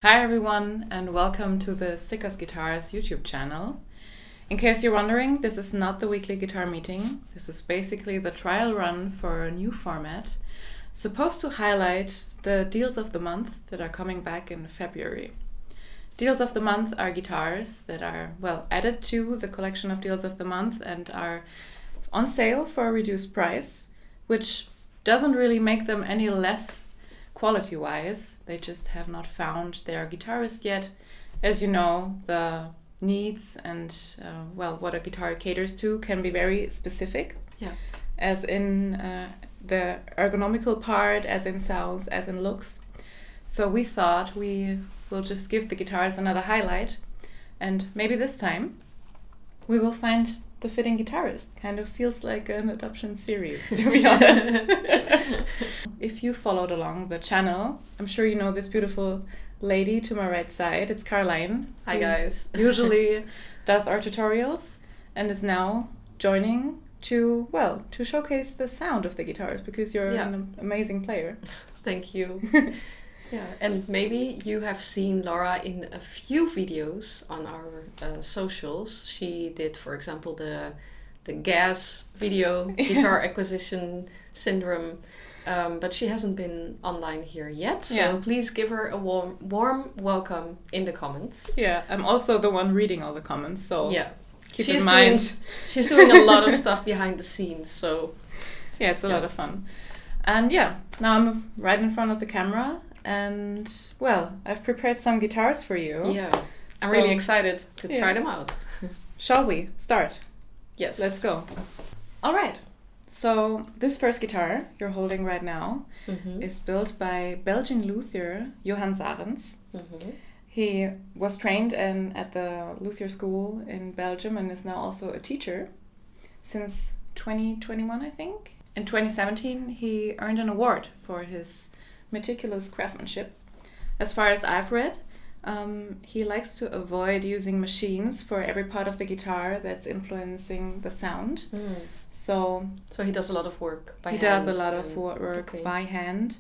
Hi everyone and welcome to the Siccas Guitars YouTube channel. In case you're wondering, this is not the weekly guitar meeting. This is basically the trial run for a new format, supposed to highlight the deals of the month that are coming back in February. Deals of the month are guitars that are, added to the collection of deals of the month and are on sale for a reduced price, which doesn't really make them any less quality-wise. They just have not found their guitarist yet. As you know, the needs and what a guitar caters to can be very specific. Yeah. As in the ergonomical part, as in sounds, as in looks. So we thought we will just give the guitars another highlight, and maybe this time we will find the fitting guitarist. Kind of feels like an adoption series, to be honest. If you followed along the channel, I'm sure you know this beautiful lady to my right side. It's Karlijn. Hi guys. Usually does our tutorials and is now joining to showcase the sound of the guitars, because you're an amazing player. Thank you. Yeah, and maybe you have seen Laura in a few videos on our socials. She did, for example, the gas video, guitar acquisition syndrome, but she hasn't been online here yet. So please give her a warm welcome in the comments. Yeah, I'm also the one reading all the comments, so keep in mind. She's doing a lot of stuff behind the scenes, so yeah, it's a lot of fun. And now I'm right in front of the camera. And, I've prepared some guitars for you. Yeah, I'm really excited to try them out. Shall we start? Yes. Let's go. All right. So this first guitar you're holding right now is built by Belgian luthier Johan Sarens. He was trained at the luthier school in Belgium and is now also a teacher since 2021, I think. In 2017, he earned an award for his meticulous craftsmanship. As far as I've read, he likes to avoid using machines for every part of the guitar that's influencing the sound. So he does a lot of work by hand. He does a lot of work by hand.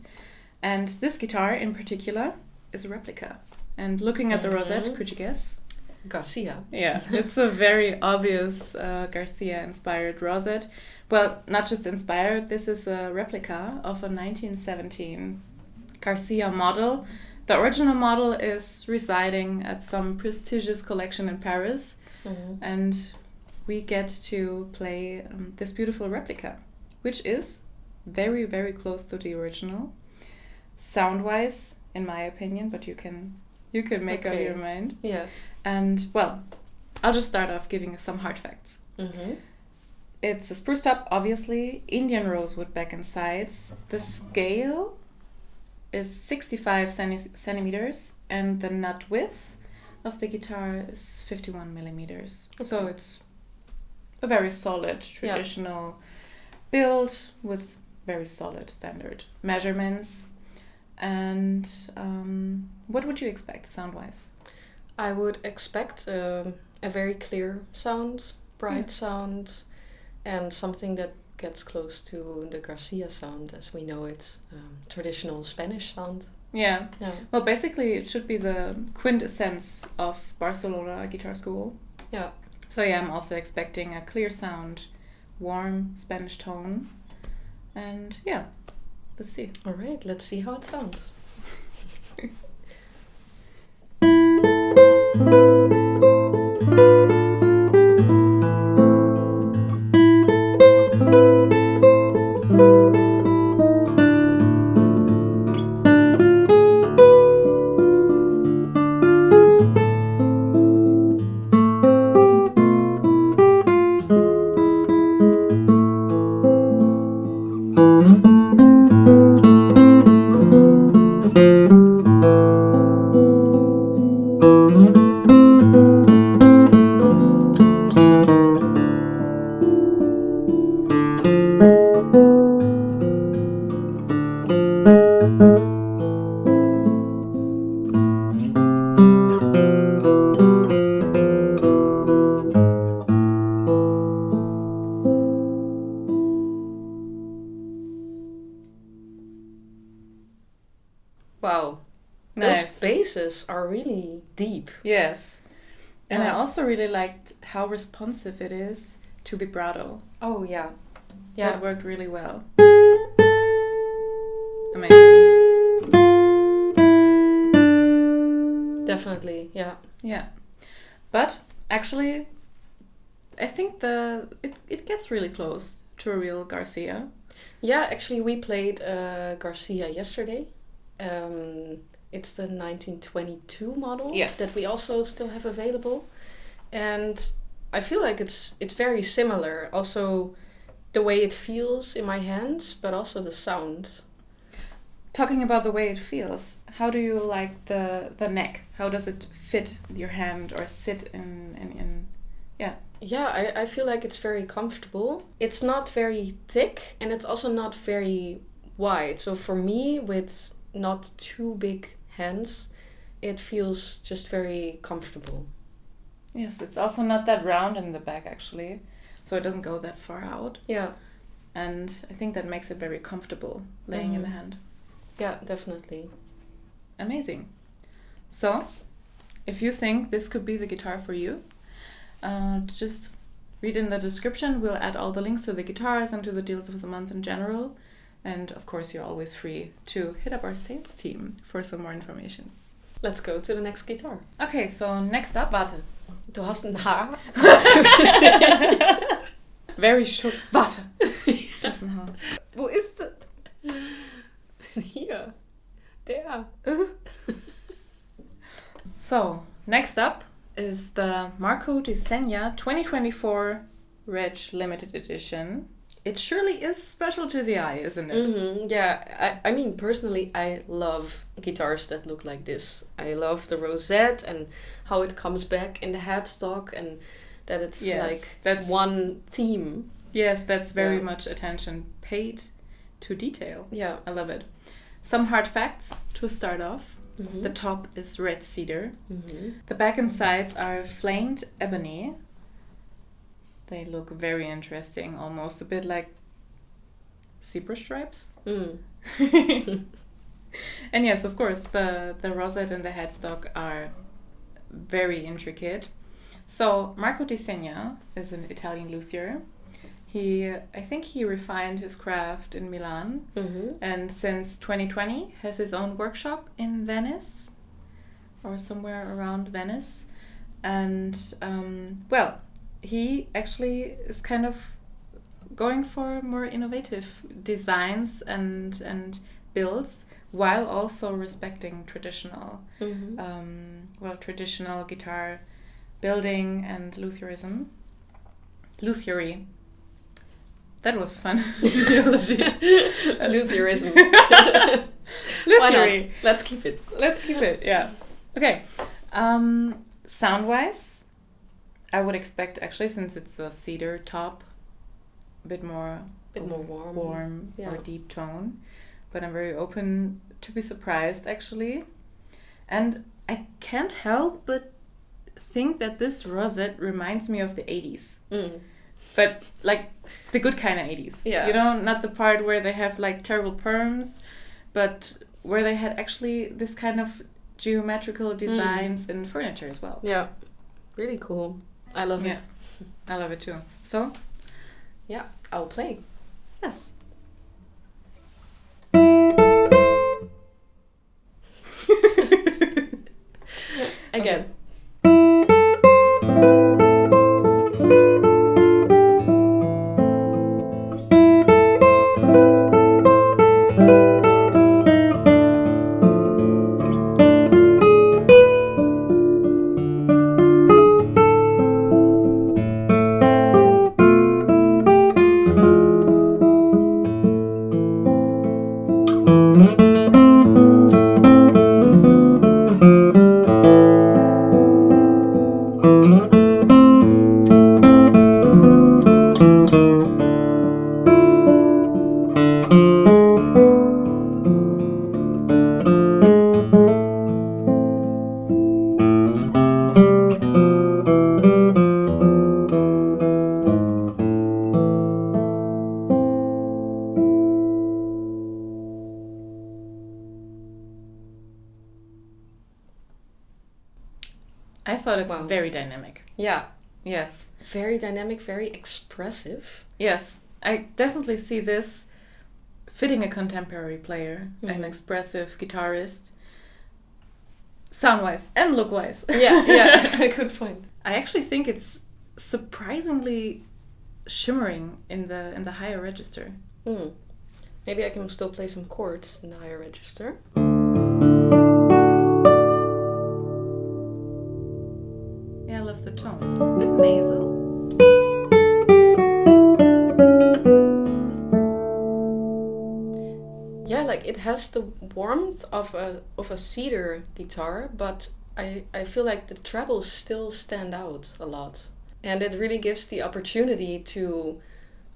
And this guitar in particular is a replica. And looking at the rosette, could you guess? Garcia. Yeah, it's a very obvious Garcia-inspired rosette. Well, not just inspired, this is a replica of a 1917 Garcia model. The original model is residing at some prestigious collection in Paris, and we get to play this beautiful replica, which is very, very close to the original, sound-wise, in my opinion. But you can make up your mind. Yeah. And I'll just start off giving some hard facts. It's a spruce top, obviously, Indian rosewood back and sides. The scale is 65 centimeters, and the nut width of the guitar is 51 millimeters. Okay. So it's a very solid, traditional build with very solid standard measurements. And what would you expect sound-wise? I would expect a very clear sound, bright sound, and something that gets close to the Garcia sound as we know it, traditional Spanish sound. Yeah. Well, basically it should be the quintessence of Barcelona guitar school. Yeah. So I'm also expecting a clear sound, warm Spanish tone, and let's see. All right, let's see how it sounds. voices are really deep. Yes. And I also really liked how responsive it is to vibrato. Oh, yeah. Yeah. That worked really well. Amazing. Definitely, yeah. Yeah. But actually, I think it gets really close to a real Garcia. Yeah, actually we played Garcia yesterday. It's the 1922 model that we also still have available. And I feel like it's very similar. Also the way it feels in my hands, but also the sound. Talking about the way it feels, how do you like the neck? How does it fit your hand or sit in yeah? Yeah, I feel like it's very comfortable. It's not very thick and it's also not very wide. So for me, with not too big hands, it feels just very comfortable. Yes, it's also not that round in the back actually, so it doesn't go that far out. Yeah. And I think that makes it very comfortable laying in the hand. Yeah, definitely. Amazing. So, if you think this could be the guitar for you, just read in the description. We'll add all the links to the guitars and to the deals of the month in general. And of course, you're always free to hit up our sales team for some more information. Let's go to the next guitar. Okay, so next up... Warte, du hast ein Haar. Very short. Warte. Das ist ein Haar. Wo ist das? Hier. Der. So, next up is the Marco Dissegna 2024 Reg Limited Edition. It surely is special to the eye, isn't it? Mm-hmm. Yeah, I mean, personally, I love guitars that look like this. I love the rosette and how it comes back in the headstock and that it's that's one theme. Yes, that's very much attention paid to detail. Yeah. I love it. Some hard facts to start off. Mm-hmm. The top is red cedar. Mm-hmm. The back and sides are flamed ebony. They look very interesting, almost a bit like zebra stripes. Mm. And yes, of course, the rosette and the headstock are very intricate. So Marco Dissegna is an Italian luthier. I think he refined his craft in Milan, and since 2020 has his own workshop in Venice, or somewhere around Venice. And he actually is kind of going for more innovative designs and builds, while also respecting traditional, traditional guitar building and luthiery. That was fun. Luthierism. Why not? Let's keep it. Yeah. Okay. Sound-wise, I would expect, actually, since it's a cedar top, a bit more warm or deep tone. But I'm very open to be surprised, actually. And I can't help but think that this rosette reminds me of the 80s. Mm. But like the good kind of 80s. Yeah. You know, not the part where they have like terrible perms, but where they had actually this kind of geometrical designs in furniture as well. Yeah. Really cool. I love it. I love it too. So, yeah, I'll play. Yes. Again. Okay. but it's very dynamic. Yeah. Yes. Very dynamic, very expressive. Yes. I definitely see this fitting a contemporary player, an expressive guitarist, sound-wise and look-wise. Yeah, good point. I actually think it's surprisingly shimmering in the higher register. Maybe I can still play some chords in the higher register. Yeah, I love the tone. A bit nasal. Yeah, like it has the warmth of a cedar guitar, but I feel like the trebles still stand out a lot. And it really gives the opportunity to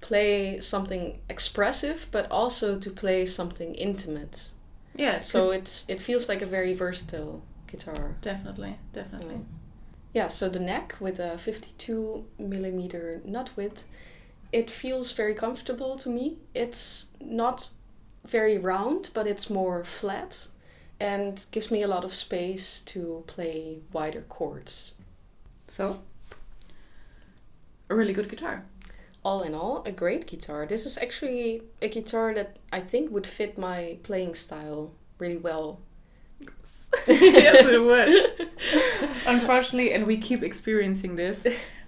play something expressive, but also to play something intimate. Yeah. So it feels like a very versatile guitar. Definitely. Yeah, so the neck with a 52mm nut width, it feels very comfortable to me. It's not very round, but it's more flat and gives me a lot of space to play wider chords. So, a really good guitar. All in all, a great guitar. This is actually a guitar that I think would fit my playing style really well. Yes, it would. Unfortunately, and we keep experiencing this,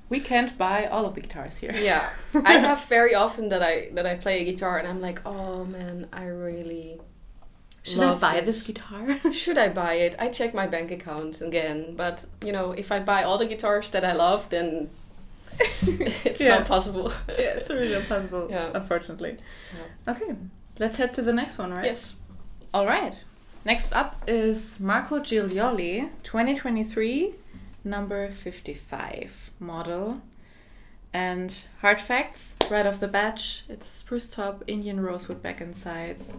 we can't buy all of the guitars here. Yeah, I have very often that I play a guitar and I'm like, oh man, I really Should I buy this guitar? Should I buy it? I check my bank account again, but you know, if I buy all the guitars that I love, then it's not possible. Yeah, it's really not possible, unfortunately. Yeah. Okay, let's head to the next one, right? Yes. All right. Next up is Marco Gilioli, 2023, number 55 model. And hard facts, right off the bat, it's a spruce top, Indian rosewood back and sides,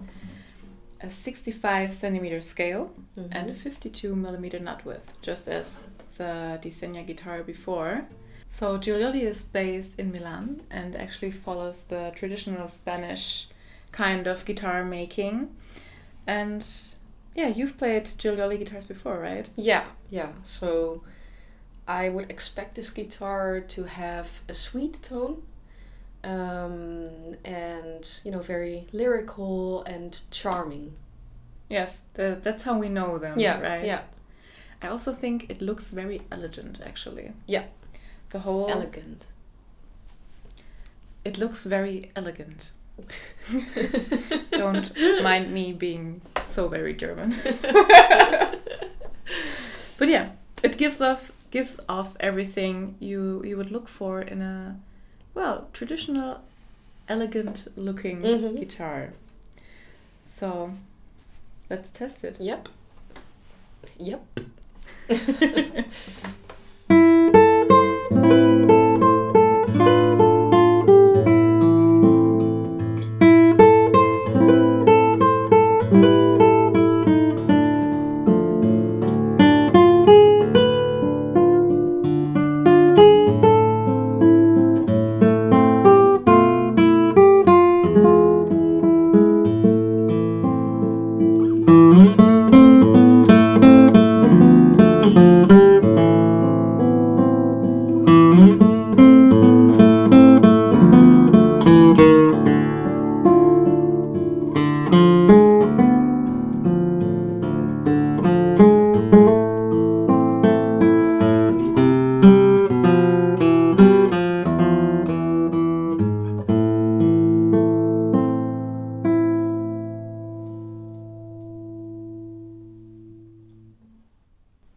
a 65 centimeter scale, and a 52mm nut width, just as the Dissegna guitar before. So Gilioli is based in Milan and actually follows the traditional Spanish kind of guitar making. And yeah, you've played Gilioli guitars before, right? Yeah. So I would expect this guitar to have a sweet tone, and you know, very lyrical and charming. Yes, that's how we know them, right? Yeah. I also think it looks very elegant, actually. Yeah. The whole... Elegant. It looks very elegant. Don't mind me being so very German. But yeah, it gives off everything you would look for in a, well, traditional, elegant looking guitar. So let's test it. Yep.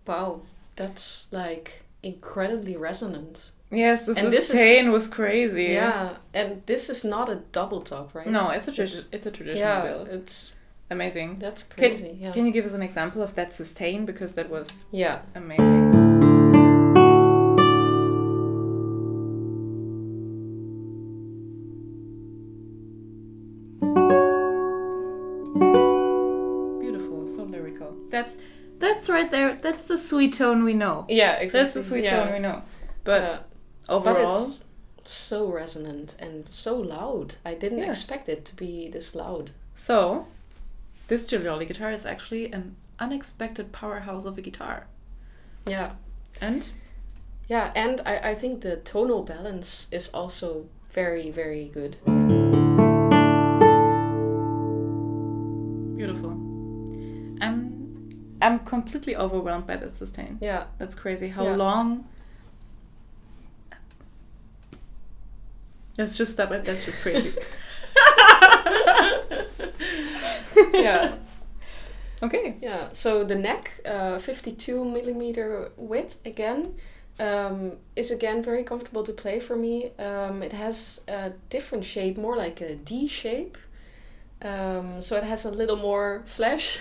Wow, that's like incredibly resonant. Yes, the sustain was crazy. Yeah, and this is not a double top, right? No, it's a traditional build. It's amazing. That's crazy. Can you give us an example of that sustain, because that was amazing. Beautiful, so lyrical. That's right there. That's the sweet tone we know. Yeah, exactly. That's the sweet tone we know. But overall, but it's so resonant and so loud. I didn't expect it to be this loud. So, this Gilioli guitar is actually an unexpected powerhouse of a guitar. Yeah. And Yeah, and I think the tonal balance is also very, very good. Beautiful. I'm completely overwhelmed by the sustain. Yeah. That's crazy. How long... Let's just stop it. That's just crazy. Yeah. Okay. Yeah, so the neck, 52 millimeter width again, is again very comfortable to play for me. It has a different shape, more like a D shape. So it has a little more flesh.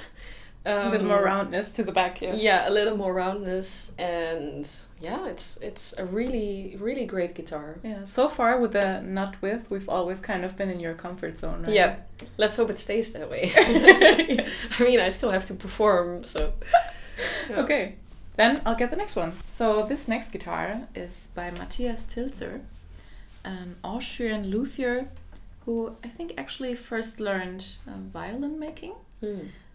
A little more roundness to the back, yes. Yeah, a little more roundness, and yeah, it's a really, really great guitar. Yeah, so far with the nut width, we've always kind of been in your comfort zone, right? Yeah, let's hope it stays that way. Yes. I mean, I still have to perform, so... Yeah. Okay, then I'll get the next one. So this next guitar is by Matthias Tilzer, an Austrian luthier who I think actually first learned violin making.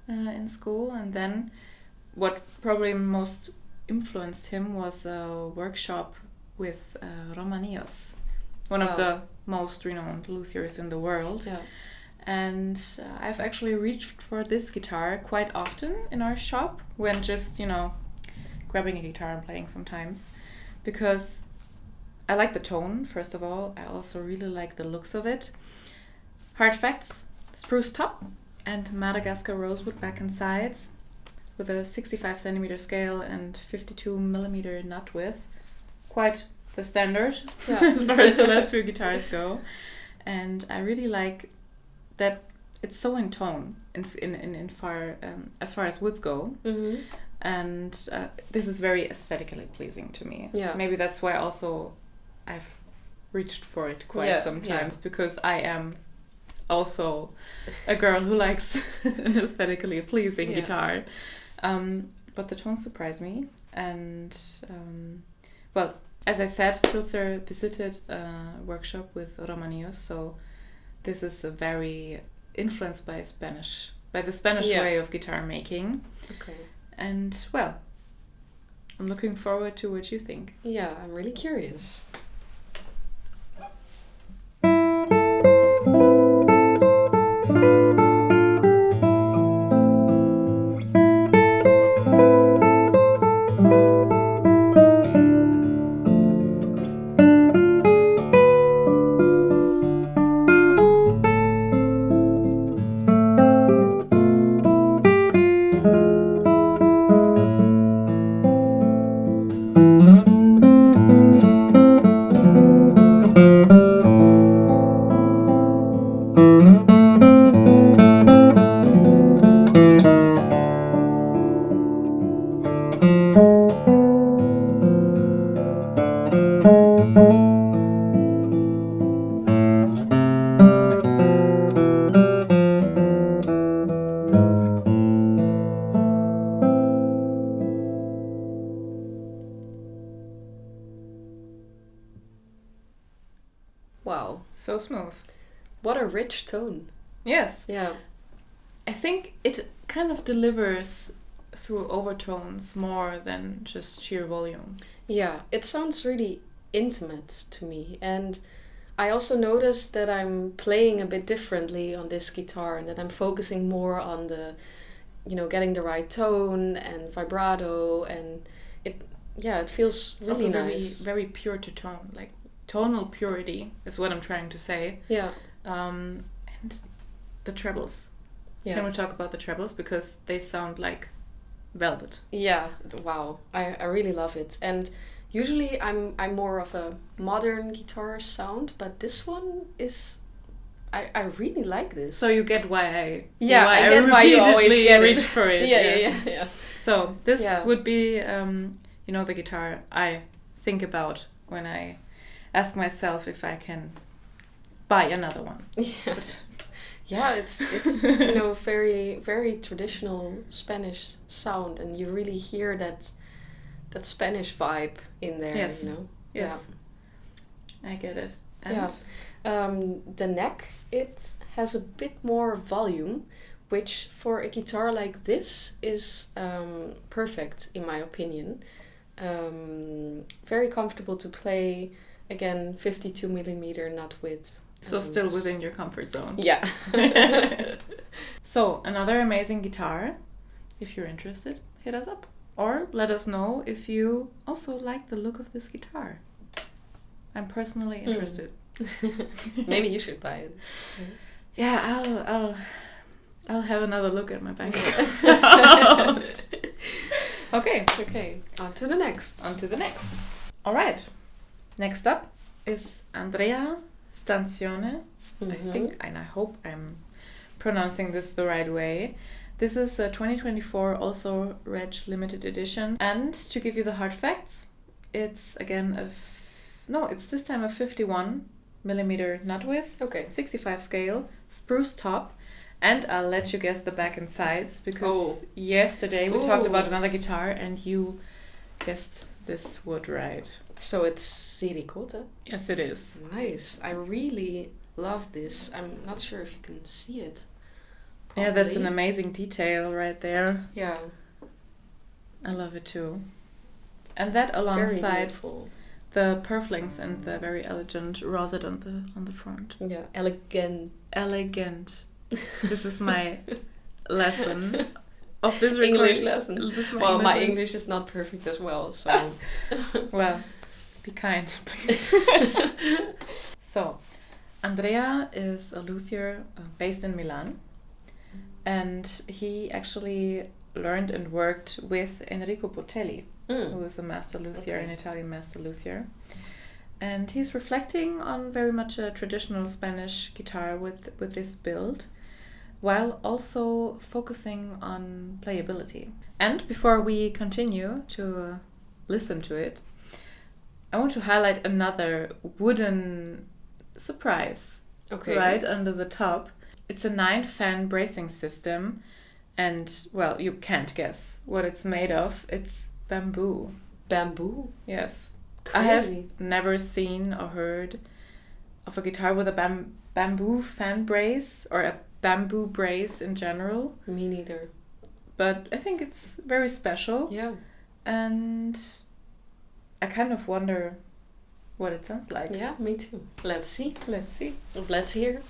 In school, and then what probably most influenced him was a workshop with Romanios, one of the most renowned luthiers in the world. Yeah. And I've actually reached for this guitar quite often in our shop when just, grabbing a guitar and playing sometimes, because I like the tone, first of all. I also really like the looks of it. Hard facts: spruce top and Madagascar rosewood back and sides with a 65 centimeter scale and 52 millimeter nut width. Quite the standard as far as the last few guitars go. And I really like that it's so in tone in far as far as woods go. Mm-hmm. And this is very aesthetically pleasing to me. Yeah. Maybe that's why also I've reached for it quite sometimes, because I am also a girl who likes an aesthetically pleasing guitar. But the tones surprise me. And, well, as I said, Tilzer visited a workshop with Romanios, so this is a very influenced by the Spanish way of guitar making. Okay. And, well, I'm looking forward to what you think. Yeah, I'm really curious. Wow. So smooth. What a rich tone. Yes. Yeah. I think it kind of delivers through overtones more than just sheer volume. Yeah, it sounds really intimate to me. And I also noticed that I'm playing a bit differently on this guitar, and that I'm focusing more on the, getting the right tone and vibrato, and it feels It's really also nice. very pure to tone. Like, tonal purity is what I'm trying to say. Yeah. And the trebles. Yeah. Can we talk about the trebles? Because they sound like velvet. Yeah, wow. I really love it. And usually I'm more of a modern guitar sound, but this one is... I really like this. So you get why I get why you always get reach it. for it. Yeah. So this would be the guitar I think about when I ask myself if I can buy another one. Yeah. Yeah, it's very, very traditional Spanish sound, and you really hear that Spanish vibe in there. Yes. Yes. Yeah. I get it. And the neck, it has a bit more volume, which for a guitar like this is perfect in my opinion. Very comfortable to play. Again, 52 millimeter nut width. So still within your comfort zone. Yeah. So another amazing guitar. If you're interested, hit us up. Or let us know if you also like the look of this guitar. I'm personally interested. Maybe you should buy it. Yeah, I'll have another look at my bank. Okay. On to the next. All right. Next up is Andrea Stanzione. I think, and I hope I'm pronouncing this the right way. This is a 2024 also Reg limited edition. And to give you the hard facts, it's again it's this time a 51 millimeter nut width, 65 scale, spruce top, and I'll let you guess the back and sides because yesterday we talked about another guitar and you guessed this wood right. So it's silicote? Yes, it is. Nice. I really love this. I'm not sure if you can see it. Probably. Yeah, that's an amazing detail right there. Yeah. I love it too. And that alongside the purflings and the very elegant rosette on the front. Yeah, elegant. This is my lesson of this English lesson. Well, my English is not perfect as well, so well, be kind, please. So, Andrea is a luthier based in Milan, and he actually learned and worked with Enrico Botelli, who is a master luthier, an Italian master luthier. And he's reflecting on very much a traditional Spanish guitar with this build, while also focusing on playability. And before we continue to listen to it, I want to highlight another wooden surprise right under the top. It's a 9-fan bracing system, and, well, you can't guess what it's made of. It's bamboo. Bamboo? Yes. Crazy. I have never seen or heard of a guitar with a bamboo fan brace or a bamboo brace in general. Me neither. But I think it's very special. Yeah. And I kind of wonder what it sounds like. Yeah, me too. Let's see. Let's hear.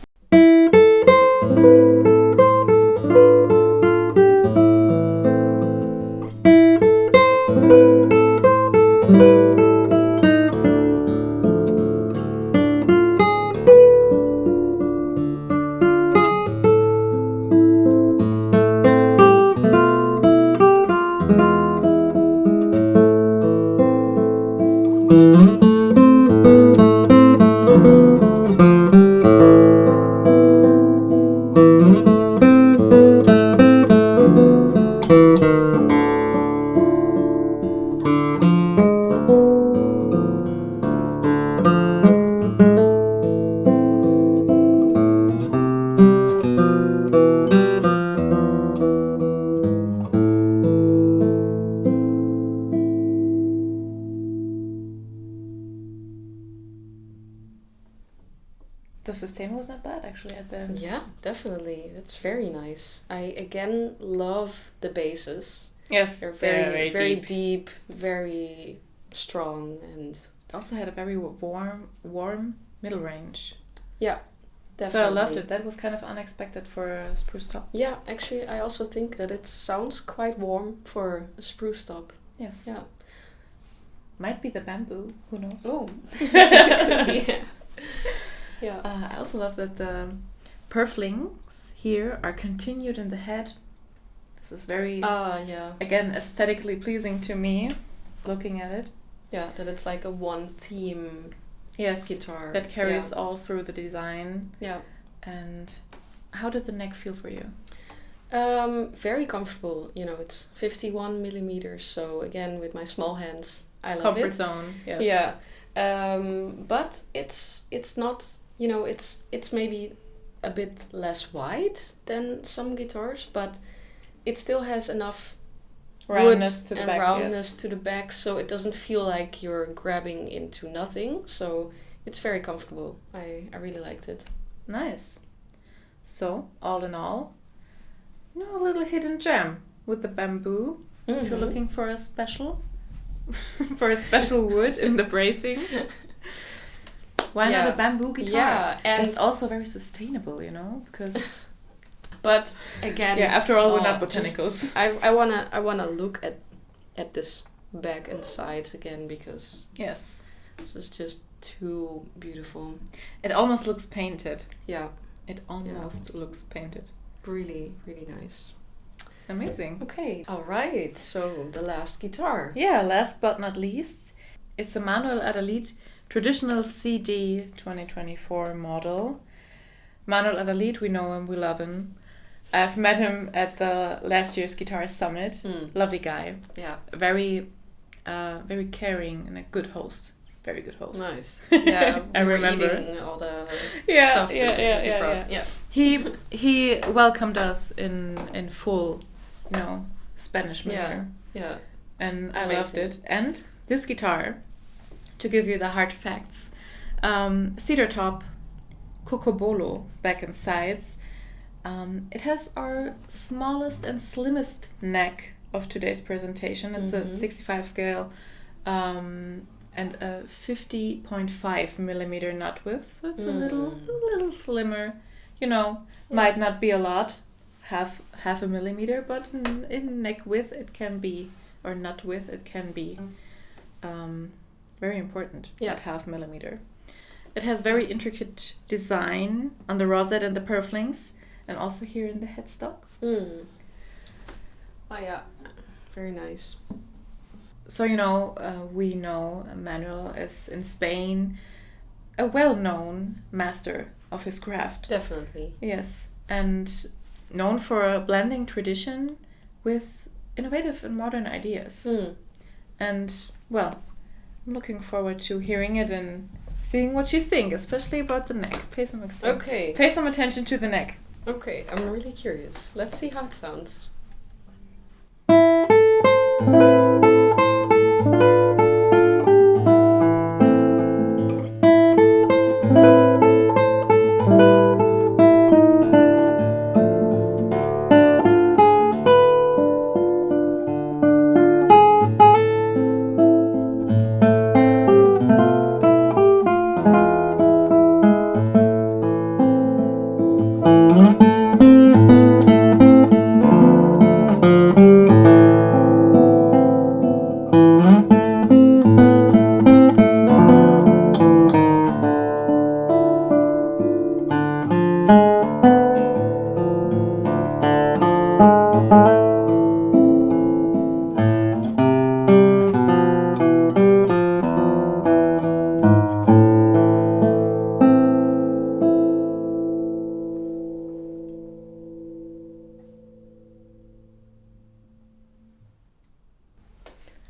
The sustain was not bad actually at the end. Yeah, definitely. It's very nice. I again love the basses. Yes, they're very deep, very strong, and also had a very warm middle range. Yeah, definitely. So I loved it. That was kind of unexpected for a spruce top. Yeah, actually, I also think that it sounds quite warm for a spruce top. Yes. Yeah. Might be the bamboo. Who knows? Oh. Yeah. Yeah. I also love that the purflings here are continued in the head. This is very, again, aesthetically pleasing to me, looking at it. Yeah, that it's like a one theme guitar. That carries all through the design. Yeah. And how did the neck feel for you? Very comfortable. You know, it's 51 millimeters, so again, with my small hands, I love it. Comfort zone, yes. Yeah. But it's not... You know, it's maybe a bit less wide than some guitars, but it still has enough roundness to the back, so it doesn't feel like you're grabbing into nothing. So it's very comfortable. I really liked it. Nice. So all in all, a little hidden gem with the bamboo. If you're looking for a special for a special wood in the bracing. Why not a bamboo guitar? Yeah, and it's also very sustainable, because. But again, after all, we're not botanicals. I wanna look at this back and sides again, because yes, this is just too beautiful. It almost looks painted. Yeah, it almost looks painted. Really, really nice. Amazing. Okay, all right. So the last guitar. Yeah, last but not least, it's a Manuel Adalid Traditional CD 2024 model. Manuel Adalid, we know him, we love him. I've met him at the last year's Guitar Summit. Lovely guy. Yeah. Very, very caring and a good host. Very good host. Nice. Yeah, I remember eating all the stuff that he brought. Yeah. He welcomed us in full, Spanish manner. Yeah. And I loved it. And this guitar, to give you the hard facts, cedar top, cocobolo back and sides. It has our smallest and slimmest neck of today's presentation. It's a 65 scale and a 50.5 millimeter nut width, so it's a little slimmer. Might not be a lot, half a millimeter, but in neck width it can be, or nut width it can be very important at half millimeter. It has very intricate design on the rosette and the purflings, and also here in the headstock. Oh yeah, very nice. So we know Manuel is in Spain a well-known master of his craft. Definitely. Yes, and known for blending tradition with innovative and modern ideas. And well, I'm looking forward to hearing it and seeing what you think, especially about the neck. Pay some attention to the neck. Okay, I'm really curious. Let's see how it sounds.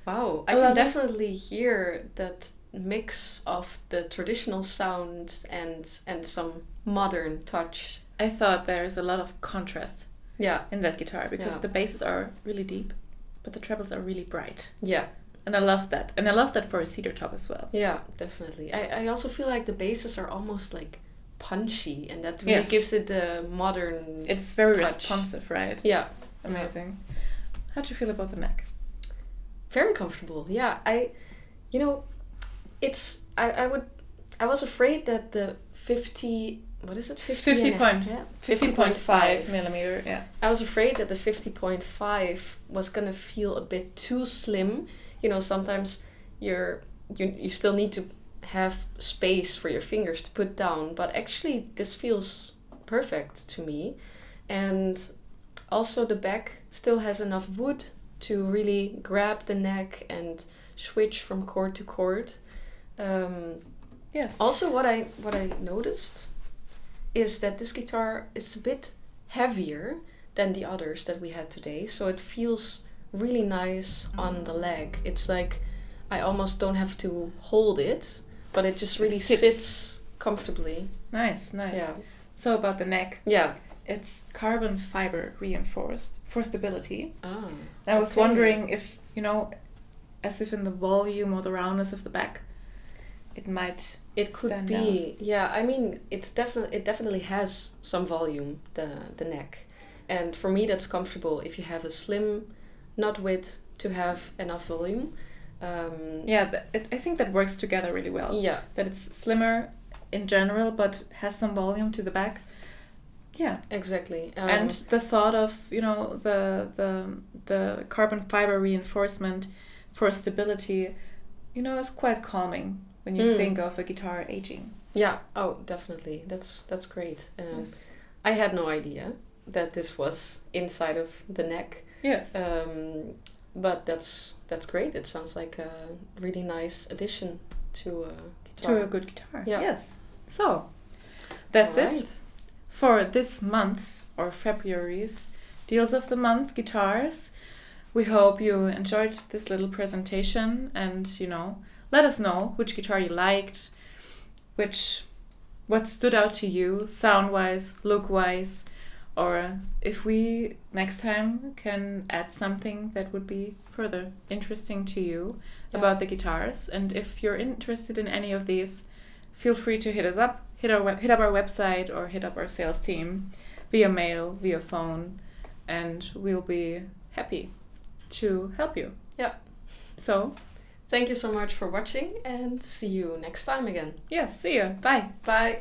Wow, I can definitely hear that mix of the traditional sound and some modern touch. I thought there is a lot of contrast in that guitar, because the basses are really deep, but the trebles are really bright. Yeah. And I love that. And I love that for a cedar top as well. Yeah, definitely. I also feel like the basses are almost like punchy, and that really gives it the modern It's very touch. Responsive, right? Yeah. Amazing. How do you feel about the neck? Very comfortable. Yeah, I was afraid that the 50.5 millimeter. Yeah. I was afraid that the 50.5 was gonna feel a bit too slim. Sometimes you still need to have space for your fingers to put down, but actually this feels perfect to me. And also the back still has enough wood to really grab the neck and switch from chord to chord. Yes. Also, what I noticed is that this guitar is a bit heavier than the others that we had today, so it feels really nice on the leg. It's like I almost don't have to hold it, but it just really sits comfortably. Nice. Yeah. So about the neck. Yeah. It's carbon fiber reinforced for stability. Ah. And I was wondering if, as if in the volume or the roundness of the back, it could stand be out. Yeah, I mean it definitely has some volume, the neck, and for me that's comfortable if you have a slim nut width to have enough volume. I think that works together really well. Yeah. That it's slimmer in general, but has some volume to the back. Yeah, exactly. And the thought of the carbon fiber reinforcement for stability, is quite calming when you think of a guitar aging. Yeah. Oh, definitely. That's great. Yes. I had no idea that this was inside of the neck. Yes. But that's great. It sounds like a really nice addition to a guitar. To a good guitar. Yeah. Yes. So that's All right. it for this month's or February's Deals of the Month guitars. We hope you enjoyed this little presentation and, let us know which guitar you liked, what stood out to you sound-wise, look-wise, or if we next time can add something that would be further interesting to you about the guitars. And if you're interested in any of these, feel free to hit us up, hit up our website or hit up our sales team via mail, via phone, and we'll be happy to help you. Yeah. So, thank you so much for watching and see you next time again. Yeah, see you. Bye. Bye.